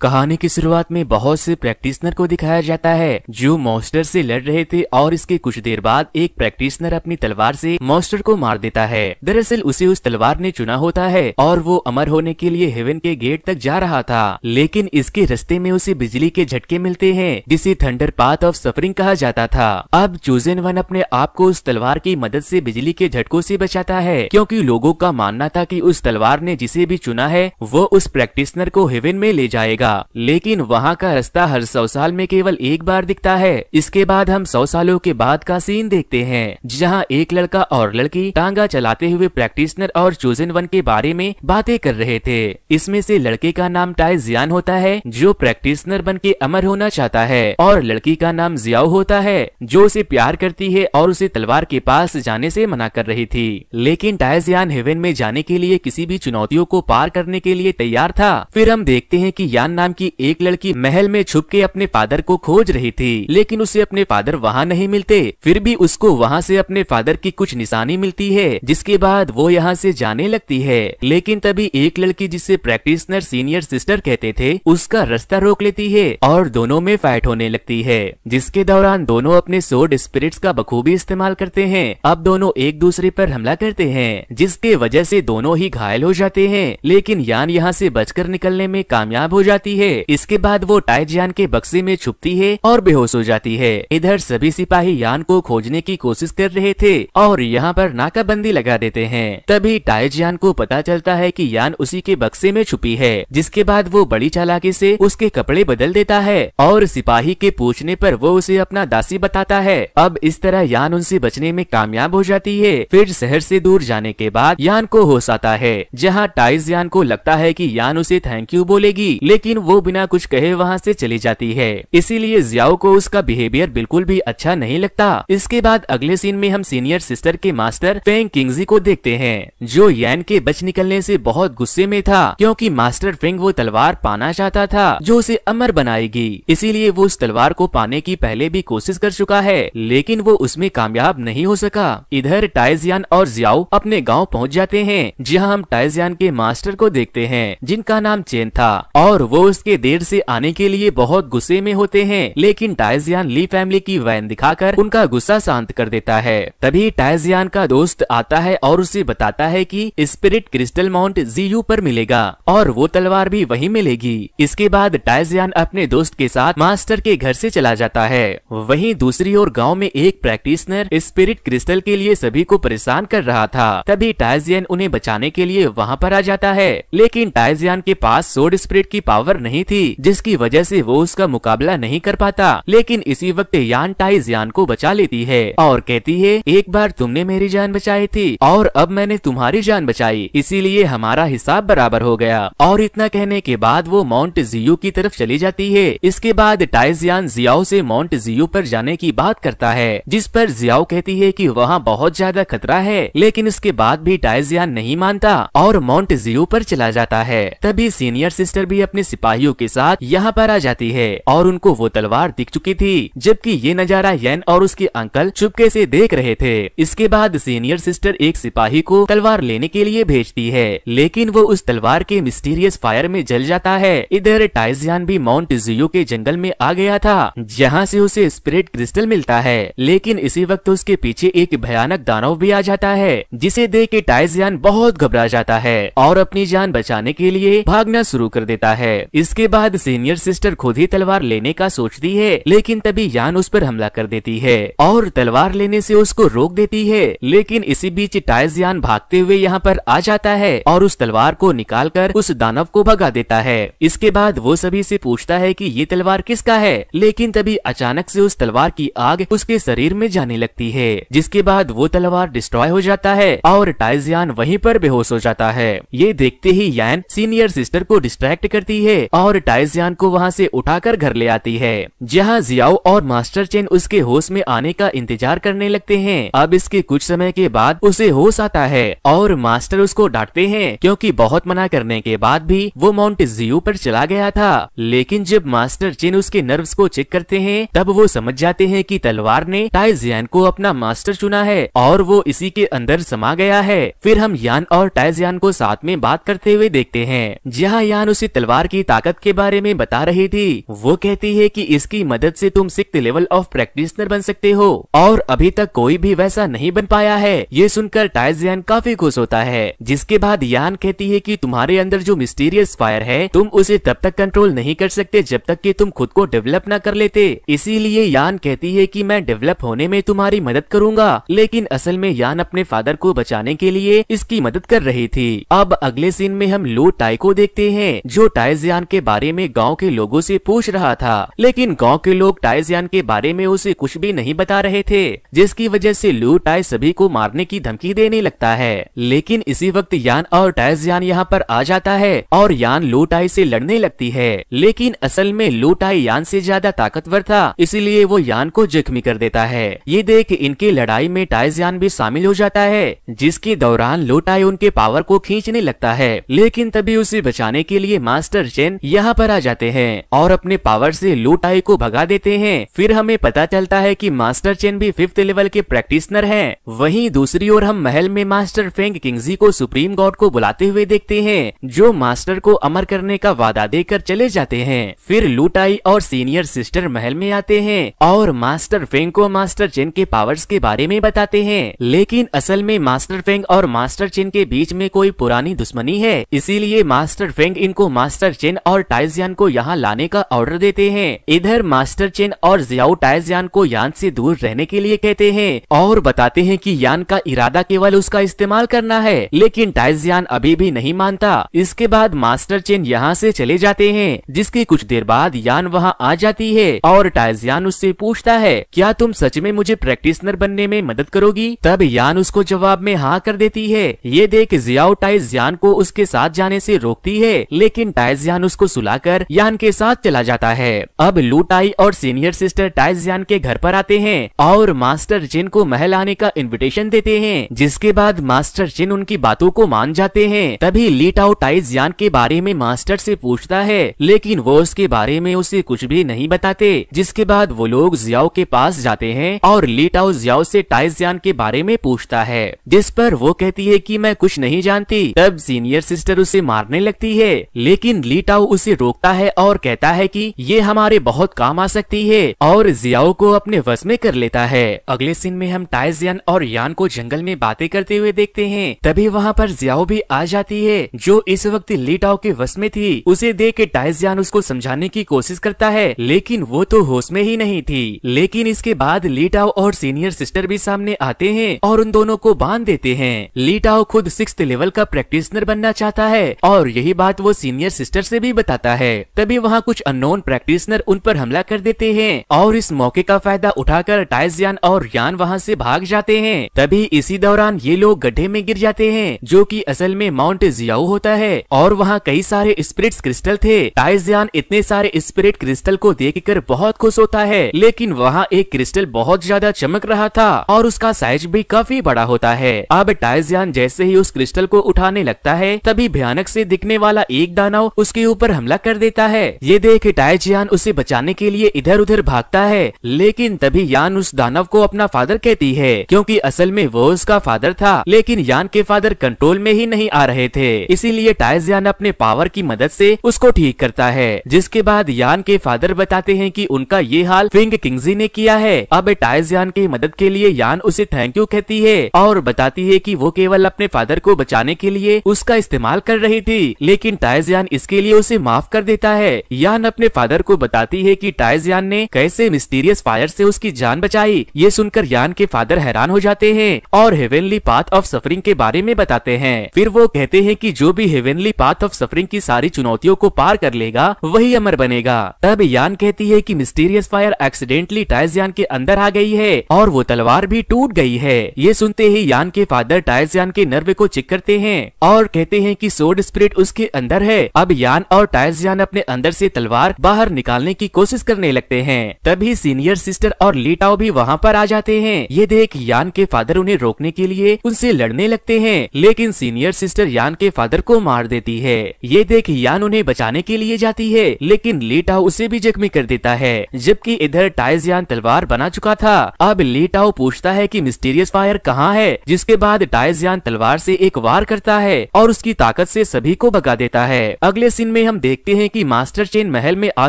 कहानी की शुरुआत में बहुत से प्रैक्टिशनर को दिखाया जाता है जो मॉन्स्टर से लड़ रहे थे और इसके कुछ देर बाद एक प्रैक्टिशनर अपनी तलवार से मॉन्स्टर को मार देता है। दरअसल उसे उस तलवार ने चुना होता है और वो अमर होने के लिए हेवन के गेट तक जा रहा था, लेकिन इसके रास्ते में उसे बिजली के झटके मिलते हैं जिसे थंडर पाथ ऑफ सफरिंग कहा जाता था। अब चूजन वन अपने आप को उस तलवार की मदद से बिजली के झटकों से बचाता है, क्योंकि लोगों का मानना था कि उस तलवार ने जिसे भी चुना है वो उस प्रैक्टिशनर को हेवन में ले जाएगा। लेकिन वहाँ का रास्ता हर 100 साल में केवल एक बार दिखता है। इसके बाद हम 100 सालों के बाद का सीन देखते हैं, जहाँ एक लड़का और लड़की टांगा चलाते हुए प्रैक्टिशनर और चूजन वन के बारे में बातें कर रहे थे। इसमें से लड़के का नाम टाई जियान होता है जो प्रैक्टिशनर बन के अमर होना चाहता है, और लड़की का नाम जियाओ होता है जो उसे प्यार करती है और उसे तलवार के पास जाने से मना कर रही थी। लेकिन टाई जियान हेवन में जाने के लिए किसी भी चुनौतियों को पार करने के लिए तैयार था। फिर हम देखते हैं कि यान नाम की एक लड़की महल में छुप के अपने फादर को खोज रही थी, लेकिन उसे अपने फादर वहाँ नहीं मिलते। फिर भी उसको वहाँ से अपने फादर की कुछ निशानी मिलती है, जिसके बाद वो यहाँ से जाने लगती है। लेकिन तभी एक लड़की जिसे प्रैक्टिशनर सीनियर सिस्टर कहते थे उसका रास्ता रोक लेती है और दोनों में फाइट होने लगती है, जिसके दौरान दोनों अपने सोर्ड स्पिरिट्स का बखूबी इस्तेमाल करते हैं। अब दोनों एक दूसरे पर हमला करते हैं, जिसके वजह से दोनों ही घायल हो जाते हैं, लेकिन यान यहाँ से बचकर निकलने में कामयाब हो जाती है। इसके बाद वो टाई जियान के बक्से में छुपती है और बेहोश हो जाती है। इधर सभी सिपाही यान को खोजने की कोशिश कर रहे थे और यहाँ पर नाकाबंदी लगा देते हैं। तभी टाई जियान को पता चलता है कि यान उसी के बक्से में छुपी है, जिसके बाद वो बड़ी चालाकी से उसके कपड़े बदल देता है और सिपाही के पूछने पर वो उसे अपना दासी बताता है। अब इस तरह यान उनसे बचने में कामयाब हो जाती है। फिर शहर से दूर जाने के बाद यान को होश आता है, जहाँ टाई जियान को लगता है कि यान उसे थैंक यू बोलेगी, लेकिन वो बिना कुछ कहे वहाँ से चली जाती है। इसीलिए जियाओ को उसका बिहेवियर बिल्कुल भी अच्छा नहीं लगता। इसके बाद अगले सीन में हम सीनियर सिस्टर के मास्टर फेंग किंगजी को देखते हैं, जो यान के बच निकलने से बहुत गुस्से में था, क्योंकि मास्टर फेंग वो तलवार पाना चाहता था जो उसे अमर बनाएगी। इसीलिए वो उस तलवार को पाने की पहले भी कोशिश कर चुका है, लेकिन वो उसमें कामयाब नहीं हो सका। इधर टाई जियान और जियाओ अपने गाँव पहुँच जाते हैं, जहाँ हम टाई जियान के मास्टर को देखते हैं जिनका नाम चेन था, और वो उसके देर से आने के लिए बहुत गुस्से में होते हैं। लेकिन टाई जियान ली फैमिली की वैन दिखाकर उनका गुस्सा शांत कर देता है। तभी टाई जियान का दोस्त आता है और उसे बताता है कि स्पिरिट क्रिस्टल माउंट जीयू पर मिलेगा और वो तलवार भी वहीं मिलेगी। इसके बाद टाई जियान अपने दोस्त के साथ मास्टर के घर से चला जाता है। वहीं दूसरी ओर गाँव में एक प्रैक्टिशनर स्पिरिट क्रिस्टल के लिए सभी को परेशान कर रहा था। तभी टाई जियान उन्हें बचाने के लिए वहाँ पर आ जाता है, लेकिन टाई जियान के पास सोर्ड स्पिरिट की पावर नहीं थी, जिसकी वजह से वो उसका मुकाबला नहीं कर पाता। लेकिन इसी वक्त यान टाई जियान को बचा लेती है और कहती है, एक बार तुमने मेरी जान बचाई थी और अब मैंने तुम्हारी जान बचाई, इसीलिए हमारा हिसाब बराबर हो गया। और इतना कहने के बाद वो माउंट जियू की तरफ चली जाती है। इसके बाद टाई जियान जियाओ से माउंट जियू पर जाने की बात करता है, जिस पर जियाओ कहती है कि वहाँ बहुत ज्यादा खतरा है, लेकिन इसके बाद भी टाई जियान नहीं मानता और माउंट जियू पर चला जाता है। तभी सीनियर सिस्टर भी अपने सिपाहियों के साथ यहाँ पर आ जाती है और उनको वो तलवार दिख चुकी थी, जबकि ये नजारा येन और उसके अंकल चुपके से देख रहे थे। इसके बाद सीनियर सिस्टर एक सिपाही को तलवार लेने के लिए भेजती है, लेकिन वो उस तलवार के मिस्टीरियस फायर में जल जाता है। इधर टाई जियान भी माउंट जियू के जंगल में आ गया था, जहाँ से उसे स्पिरिट क्रिस्टल मिलता है, लेकिन इसी वक्त उसके पीछे एक भयानक दानव भी आ जाता है, जिसे देख के टाई जियान बहुत घबरा जाता है और अपनी जान बचाने के लिए भागना शुरू कर देता है। इसके बाद सीनियर सिस्टर खुद ही तलवार लेने का सोचती है, लेकिन तभी यान उस पर हमला कर देती है और तलवार लेने से उसको रोक देती है। लेकिन इसी बीच टाई जियान भागते हुए यहाँ पर आ जाता है और उस तलवार को निकालकर उस दानव को भगा देता है। इसके बाद वो सभी से पूछता है कि ये तलवार किसका है, लेकिन तभी अचानक से उस तलवार की आग उसके शरीर में जाने लगती है, जिसके बाद वो तलवार डिस्ट्रॉय हो जाता है और टाई जियान वहीं पर बेहोश हो जाता है। ये देखते ही यान सीनियर सिस्टर को डिस्ट्रैक्ट करती है और टाई जियान को वहाँ से उठाकर घर ले आती है, जहाँ जियाओ और मास्टर चेन उसके होश में आने का इंतजार करने लगते हैं। अब इसके कुछ समय के बाद उसे होश आता है और मास्टर उसको डांटते हैं, क्योंकि बहुत मना करने के बाद भी वो माउंट जियू पर चला गया था। लेकिन जब मास्टर चेन उसके नर्व्स को चेक करते हैं, तब वो समझ जाते हैं कि तलवार ने टाई जियान को अपना मास्टर चुना है और वो इसी के अंदर समा गया है। फिर हम यान और टाई जियान को साथ में बात करते हुए देखते हैं, जहाँ यान उसे तलवार की ताकत के बारे में बता रही थी। वो कहती है कि इसकी मदद से तुम 6th लेवल ऑफ प्रैक्टिशनर बन सकते हो और अभी तक कोई भी वैसा नहीं बन पाया है। ये सुनकर टाइजियन काफी खुश होता है। जिसके बाद यान कहती है कि तुम्हारे अंदर जो मिस्टीरियस फायर है तुम उसे तब तक कंट्रोल नहीं कर सकते जब तक कि तुम खुद को डेवलप न कर लेते। इसीलिए यान कहती है कि मैं डेवलप होने में तुम्हारी मदद करूंगा, लेकिन असल में यान अपने फादर को बचाने के लिए इसकी मदद कर रही थी। अब अगले सीन में हम लू टाई को देखते हैं जो टाइजियन के बारे में गाँव के लोगों से पूछ रहा था, लेकिन गाँव के लोग टाइजियन के बारे में उसे कुछ भी नहीं बता रहे थे, जिसकी वजह से लू टाई सभी को मारने की धमकी देने लगता है। लेकिन इसी वक्त यान और टाइजियन यहाँ पर आ जाता है और यान लू टाई से लड़ने लगती है, लेकिन असल में लू टाई यान से ज्यादा ताकतवर था, इसलिए वो यान को जख्मी कर देता है। ये देख इनकी लड़ाई में टाइजियन भी शामिल हो जाता है, जिसके दौरान लू टाई उनके पावर को खींचने लगता है, लेकिन तभी उसे बचाने के लिए मास्टर चेन यहाँ पर आ जाते हैं और अपने पावर से लू टाई को भगा देते हैं। फिर हमें पता चलता है कि मास्टर चेन भी 5th लेवल के प्रैक्टिशनर हैं। वहीं दूसरी ओर हम महल में मास्टर फेंग किंगजी को सुप्रीम गॉड को बुलाते हुए देखते हैं, जो मास्टर को अमर करने का वादा देकर चले जाते हैं। फिर लू टाई और सीनियर सिस्टर महल में आते हैं और मास्टर फेंग को मास्टर चेन के पावर्स के बारे में बताते हैं, लेकिन असल में मास्टर फेंग और मास्टर चेन के बीच में कोई पुरानी दुश्मनी है, इसीलिए मास्टर फेंग इनको मास्टर चेन और टाइजियन को यहाँ लाने का ऑर्डर देते हैं। इधर मास्टर चेन और जियाओ टाइजियन को यान से दूर रहने के लिए कहते हैं और बताते हैं कि यान का इरादा केवल उसका इस्तेमाल करना है, लेकिन टाइजियन अभी भी नहीं मानता। इसके बाद मास्टर चेन यहाँ से चले जाते हैं, जिसके कुछ देर बाद यान वहाँ आ जाती है और टाइजियन उससे पूछता है क्या तुम सच में मुझे प्रैक्टिशनर बनने में मदद करोगी? तब यान उसको जवाब में हाँ कर देती है। ये देख जियाओ टाइजियन को उसके साथ जाने से रोकती है, लेकिन टाइजियन उसको सुलाकर यान के साथ चला जाता है। अब लू टाई और सीनियर सिस्टर टाइजियन के घर पर आते हैं और मास्टर चिन को महल आने का इनविटेशन देते हैं, जिसके बाद मास्टर चिन उनकी बातों को मान जाते हैं। तभी ली टाओ टाइजियन के बारे में मास्टर से पूछता है, लेकिन वो उसके बारे में उसे कुछ भी नहीं बताते। जिसके बाद वो लोग जियाओ के पास जाते हैं और ली टाओ जियाओ से टाइजियन के बारे में पूछता है, जिस पर वो कहती है कि मैं कुछ नहीं जानती। तब सीनियर सिस्टर उसे मारने लगती है, लेकिन ली टाओ उसे रोकता है और कहता है कि ये हमारे बहुत काम आ सकती है और जियाओ को अपने वश में कर लेता है। अगले सीन में हम टाइजियन और यान को जंगल में बातें करते हुए देखते हैं। तभी वहाँ पर जियाओ भी आ जाती है, जो इस वक्त ली टाओ के वश में थी। उसे देख के टाइजियन उसको समझाने की कोशिश करता है, लेकिन वो तो होश में ही नहीं थी। लेकिन इसके बाद ली टाओ और सीनियर सिस्टर भी सामने आते हैं और उन दोनों को बांध देते हैं। ली टाओ खुद 6th लेवल का प्रैक्टिशनर बनना चाहता है और यही बात वो सीनियर सिस्टर से भी बताता है। तभी वहाँ कुछ अननोन प्रैक्टिशनर उन पर हमला कर देते हैं और इस मौके का फायदा उठाकर टाइजियन और यान वहाँ से भाग जाते हैं। तभी इसी दौरान ये लोग गड्ढे में गिर जाते हैं, जो कि असल में माउंट जियाओ होता है और वहाँ कई सारे स्पिरिट क्रिस्टल थे। टाइजियन इतने सारे स्पिरिट क्रिस्टल को देखकर बहुत खुश होता है, लेकिन वहाँ एक क्रिस्टल बहुत ज्यादा चमक रहा था और उसका साइज भी काफी बड़ा होता है। अब टाइजियन जैसे ही उस क्रिस्टल को उठाने लगता है, तभी भयानक से दिखने वाला एक दानव उसके ऊपर हमला कर देता है। ये देख टाइजियन उसे बचाने के लिए इधर उधर भागता है, लेकिन तभी यान उस दानव को अपना फादर कहती है, क्योंकि असल में वो उसका फादर था, लेकिन यान के फादर कंट्रोल में ही नहीं आ रहे थे। इसीलिए टाइजियन अपने पावर की मदद से उसको ठीक करता है। जिसके बाद यान के फादर बताते हैं कि उनका ये हाल फेंग किंगजी ने किया है। अब टाइजियन की मदद के लिए यान उसे थैंक यू कहती है और बताती है कि वो केवल अपने फादर को बचाने के लिए उसका इस्तेमाल कर रही थी, लेकिन टाइजियन इसके लिए उसे माफ कर देता है। यान अपने फादर को बताती है कि टाइजियन ने कैसे मिस्टीरियस फायर से उसकी जान बचाई। ये सुनकर यान के फादर हैरान हो जाते हैं और हेवेनली पाथ ऑफ सफरिंग के बारे में बताते हैं। फिर वो कहते हैं कि जो भी हेवेनली पाथ ऑफ सफरिंग की सारी चुनौतियों को पार कर लेगा वही अमर बनेगा। तब यान कहती है कि मिस्टीरियस फायर एक्सीडेंटली टाइजियन के अंदर आ गई है और वो तलवार भी टूट गई है। ये सुनते ही यान के फादर टाइजियन के नर्व को चेक करते हैं और कहते हैं कि सोर्ड स्पिरिट उसके अंदर है। अब यान और टाइजियन अपने अंदर से तलवार बाहर निकालने की कोशिश करने लगते हैं। तभी सीनियर सिस्टर और ली टाओ भी वहाँ पर आ जाते हैं। ये देख यान के फादर उन्हें रोकने के लिए उनसे लड़ने लगते हैं, लेकिन सीनियर सिस्टर यान के फादर को मार देती है। ये देख यान उन्हें बचाने के लिए जाती है, लेकिन ली टाओ उसे भी जख्मी कर देता है, जबकि इधर टाइजियन तलवार बना चुका था। अब ली टाओ पूछता है कि मिस्टीरियस फायर कहाँ है, जिसके बाद टाइजियन तलवार से एक वार करता है और उसकी ताकत से सभी को भगा देता है। अगले सीन में हम देखते हैं कि मास्टर चेन महल में आ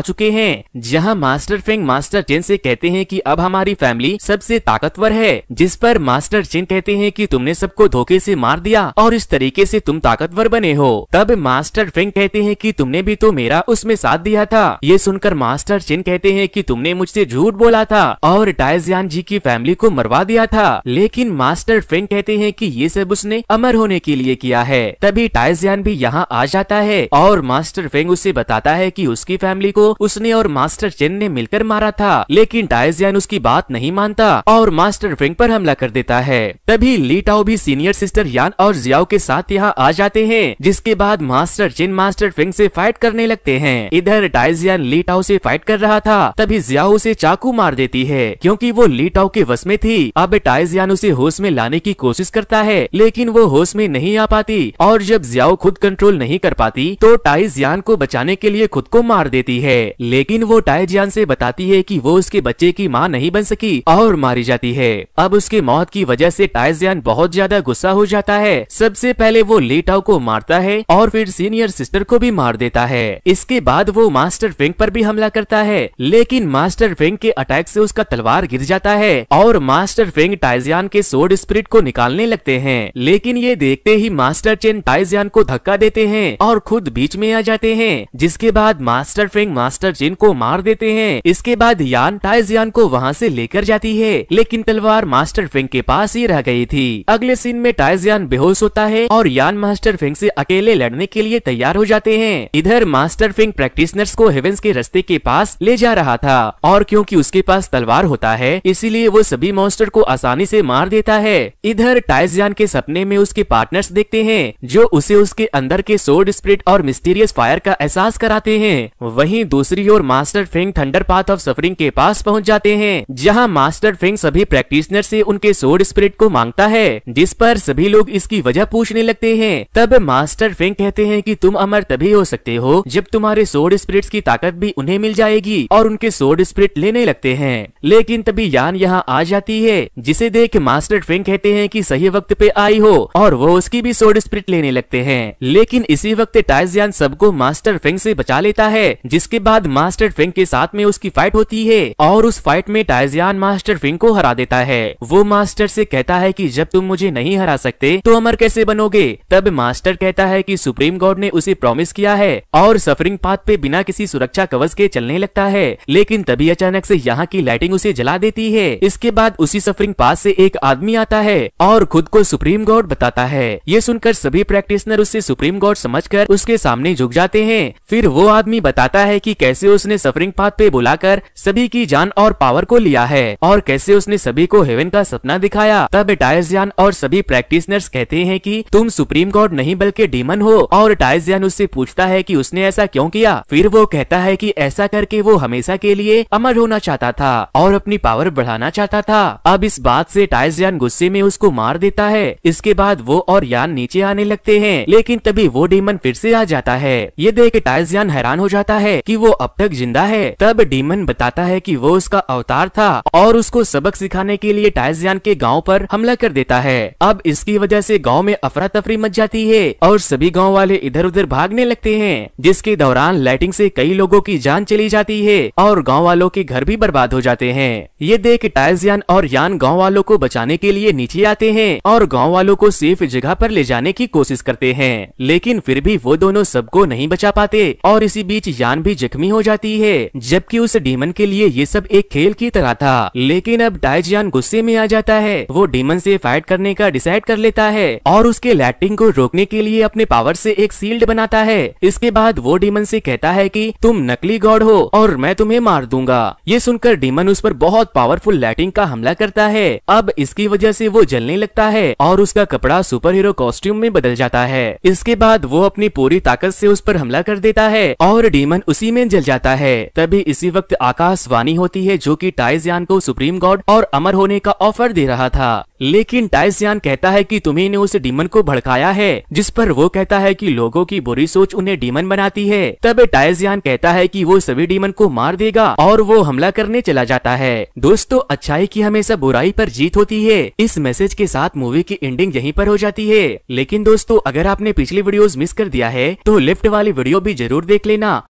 चुके हैं, जहां मास्टर फेंग मास्टर चेन से कहते हैं कि अब हमारी फैमिली सबसे ताकतवर है, जिस पर मास्टर चेन कहते हैं कि तुमने सबको धोखे से मार दिया और इस तरीके से तुम ताकतवर बने हो। तब मास्टर फेंग कहते हैं कि तुमने भी तो मेरा उसमें साथ दिया था। ये सुनकर मास्टर चेन कहते हैं कि तुमने मुझसे झूठ बोला था और टाइजियान जी की फैमिली को मरवा दिया था, लेकिन मास्टर फेंग कहते हैं कि ये सब उसने अमर होने के लिए किया है। तभी टाइजियान भी यहाँ आ जाता है और मास्टर फेंग उसे बताता है कि उसकी फैमिली को उसने और मास्टर चेन ने मिलकर मारा था, लेकिन टाइजियान उसकी बात नहीं मानता और मास्टर फेंग पर हमला कर देता है। तभी ली टाओ भी सीनियर सिस्टर यान और जियाओ के साथ यहाँ आ जाते हैं, जिसके बाद मास्टर चेन मास्टर फेंग से फाइट करने लगते हैं। इधर टाइजियान ली टाओ से फाइट कर रहा था, तभी जियाओ उसे चाकू मार देती है क्योंकि वो ली टाओ के वश में थी। अब टाइजियान उसे होश में लाने की कोशिश करता है, लेकिन वो होश में नहीं आ पाती और जब जियाओ खुद कंट्रोल नहीं कर पाती तो टाइजियान को बचाने के लिए खुद को मार देती है, लेकिन वो टाइजियान से बताती है कि वो उसके बच्चे की माँ नहीं बन सकी और मारी जाती है। अब उसके मौत की वजह से टाइजियान बहुत ज्यादा गुस्सा हो जाता है। सबसे पहले वो ली टाओ को मारता है और फिर सीनियर सिस्टर को भी मार देता है। इसके बाद वो मास्टर फेंग पर भी हमला करता है, लेकिन मास्टर फेंग के अटैक से उसका तलवार गिर जाता है और मास्टर फेंग टाइजियान के सोर्ड स्पिरिट को निकालने लगते हैं, लेकिन ये देखते ही मास्टर चेन टाइजियान को धक्का देते हैं और खुद बीच में आ जाते हैं, जिसके बाद मास्टर फेंग मास्टर चेन को मार देते हैं। इसके बाद यान टाइजियान को वहाँ से लेकर जाती है, लेकिन तलवार मास्टर फेंग के पास ही रह गई थी। अगले सीन में टाइजियान बेहोश होता है और यान मास्टर फेंग से अकेले लड़ने के लिए तैयार हो जाते हैं। इधर मास्टर फेंग प्रैक्टिशनर्स को हेवेंस के रास्ते के पास ले जा रहा था और क्योंकि उसके पास तलवार होता है इसीलिए वो सभी मॉन्स्टर को आसानी से मार देता है। इधर टाइजियान के सपने में उसके पार्टनर्स देखते हैं जो उसे उसके अंदर के सोर्ड स्पिरिट और मिस्टीरियस फायर का एहसास कराते हैं। वहीं दूसरी ओर master Fang thunder path of suffering के पास पहुंच जाते हैं, जहां मास्टर फेंग सभी प्रैक्टिशनर से उनके सोर्ड स्पिरिट को मांगता है, जिस पर सभी लोग इसकी वजह पूछने लगते हैं। तब मास्टर फेंग कहते हैं कि तुम अमर तभी हो सकते हो जब तुम्हारे सोर्ड स्पिरिट्स की ताकत भी उन्हें मिल जाएगी और उनके सोर्ड स्पिरिट लेने लगते हैं। लेकिन तभी यान यहाँ आ जाती है, जिसे देख मास्टर फेंग कहते हैं कि सही वक्त पे आई हो और वो उसकी भी सोर्ड स्पिरिट लेने लगते हैं। लेकिन इसी वक्त टाइजियान सबको मास्टर फेंग से बचा लेता है, जिसके बाद मास्टर फेंग के साथ में उसकी फाइट होती है और उस फाइट में टाइजियान मास्टर फेंग को हरा देता है। वो मास्टर से कहता है कि जब तुम मुझे नहीं हरा सकते तो अमर कैसे बनोगे। तब मास्टर कहता है कि सुप्रीम गॉड ने उसे प्रॉमिस किया है और सफरिंग पाथ पे बिना किसी सुरक्षा कवच के चलने लगता है, लेकिन तभी अचानक से यहाँ की लाइटिंग उसे जला देती है। इसके बाद उसी सफरिंग पाथ से एक आदमी आता है और खुद को सुप्रीम गॉड बताता है। ये सुनकर सभी प्रैक्टिशनर उससे सुप्रीम गॉड समझकर उसके सामने झुक जाते हैं। फिर वो आदमी बताता है कि कैसे उसने सफरिंग पाथ पे बुलाकर सभी की जान और पावर को लिया है और कैसे उसने सभी को हेवन का सपना दिखाया। तब टाइजियान और सभी प्रैक्टिशनर्स कहते हैं कि तुम सुप्रीम गॉड नहीं बल्कि डीमन हो, और टाइजियान उससे पूछता है कि उसने ऐसा क्यों किया। फिर वो कहता है कि ऐसा करके वो हमेशा के लिए अमर होना चाहता था और अपनी पावर बढ़ाना चाहता था। अब इस बात से टाइजियान गुस्से में उसको मार देता है। इसके बाद वो और यान नीचे आने लगते हैं, लेकिन तभी वो डीमन फिर से आ जाता है। ये देख टाइजियान हैरान हो जाता है कि वो अब तक जिंदा है। तब डीमन बताता है कि वो उसका अवतार था और उसको सबक सिखाने के लिए टाइजियान के गांव पर हमला कर देता है। अब इसकी वजह से गांव में अफरा तफरी मच जाती है और सभी गांव वाले इधर उधर भागने लगते हैं, जिसके दौरान लाइटिंग से कई लोगों की जान चली जाती है और गांव वालों के घर भी बर्बाद हो जाते हैं। ये देख टाइजियान और यान गांव वालों को बचाने के लिए नीचे आते हैं और गांव वालों को सेफ जगह पर ले जाने की कोशिश करते हैं, लेकिन फिर भी वो दोनों सबको नहीं बचा पाते और इसी बीच यान भी जख्मी हो जाती है, जबकि उस डीमन के लिए ये सब एक खेल की तरह था। लेकिन अब टाइजियान गुस्से में आ जाता है। वो डीमन से फाइट करने का डिसाइड कर लेता है और उसके लाइटिंग को रोकने के लिए अपने पावर से एक सील्ड बनाता है। इसके बाद वो डीमन से कहता है कि तुम नकली गॉड हो और मैं तुम्हें मार दूंगा। ये सुनकर डीमन उस पर बहुत पावरफुल लाइटिंग का हमला करता है। अब इसकी वजह से वो जलने लगता है और उसका कपड़ा सुपर हीरो कॉस्ट्यूम में बदल जाता है। इसके बाद वो अपनी पूरी ताकत से उस पर हमला कर देता है और डीमन उसी में जल जाता है। तभी इसी वक्त आकाशवाणी होती है जो कि टाइजियान को सुप्रीम गॉड और अमर होने का ऑफर दे रहा था। लेकिन टाइसियान कहता है कि तुम्ही ने उस डीमन को भड़काया है, जिस पर वो कहता है कि लोगों की बुरी सोच उन्हें डीमन बनाती है। तब टाइसियान कहता है कि वो सभी डीमन को मार देगा और वो हमला करने चला जाता है। दोस्तों, अच्छाई की हमेशा बुराई पर जीत होती है। इस मैसेज के साथ मूवी की एंडिंग यहीं पर हो जाती है। लेकिन दोस्तों, अगर आपने पिछली वीडियोस मिस कर दिया है तो लेफ्ट वाली वीडियो भी जरूर देख लेना।